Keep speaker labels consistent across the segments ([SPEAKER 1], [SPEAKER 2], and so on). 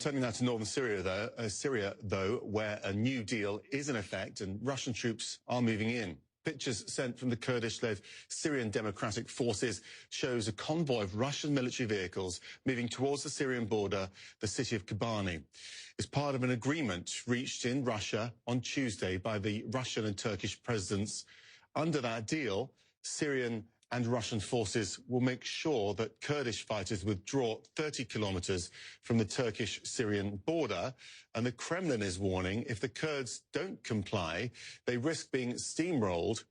[SPEAKER 1] Turning now to northern Syria, though, where a new deal is in effect and Russian troops are moving in. Pictures sent from the Kurdish-led Syrian Democratic Forces shows a convoy of Russian military vehicles moving towards the Syrian border, the city of Kobani. It's part of an agreement reached in Russia on Tuesday by the Russian and Turkish presidents. Under that deal, Syrian and Russian forces will make sure that Kurdish fighters withdraw 30 kilometers from the Turkish-Syrian border. And the Kremlin is warning if the Kurds don't comply, they risk being steamrolled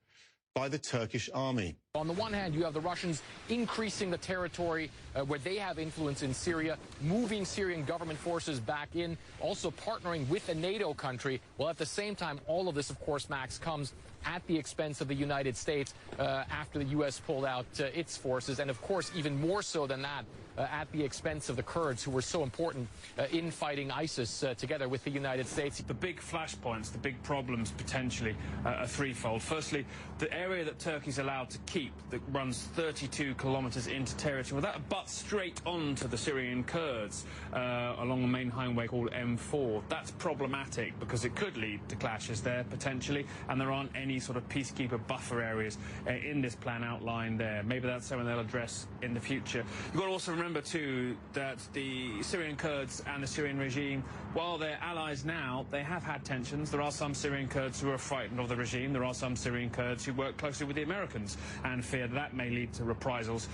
[SPEAKER 1] by the Turkish army.
[SPEAKER 2] On the one hand, you have the Russians increasing the territory where they have influence in Syria, moving Syrian government forces back in, also partnering with a NATO country. Well, at the same time, all of this, of course, Max, comes at the expense of the United States after the U.S. pulled out its forces, and, of course, even more so than that, at the expense of the Kurds, who were so important in fighting ISIS together with the United States.
[SPEAKER 3] The big flashpoints, the big problems potentially are threefold. Firstly, the area that Turkey's allowed to keep that runs 32 kilometers into territory, well, that butts straight onto the Syrian Kurds along a main highway called M4. That's problematic because it could lead to clashes there potentially, and there aren't any sort of peacekeeper buffer areas in this plan outlined there. Maybe that's something they'll address in the future. You've got to also remember too that the Syrian Kurds and the Syrian regime, while they're allies now, they have had tensions. There are some Syrian Kurds who are frightened of the regime. There are some Syrian Kurds who work closely with the Americans and fear that may lead to reprisals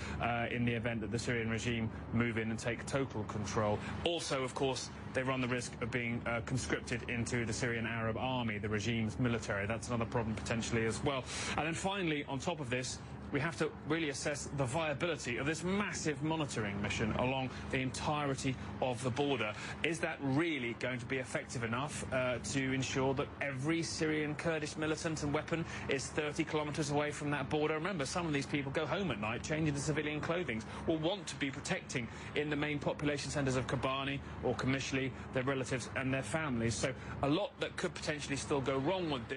[SPEAKER 3] in the event that the Syrian regime move in and take total control. Also, of course, they run the risk of being conscripted into the Syrian Arab army, the regime's military. That's another problem potentially as well. And then finally, on top of this, we have to really assess the viability of this massive monitoring mission along the entirety of the border. Is that really going to be effective enough to ensure that every Syrian Kurdish militant and weapon is 30 kilometers away from that border? Remember, some of these people go home at night, change into civilian clothing, will want to be protecting in the main population centres of Kobani or Qamishli their relatives and their families. So a lot that could potentially still go wrong with this.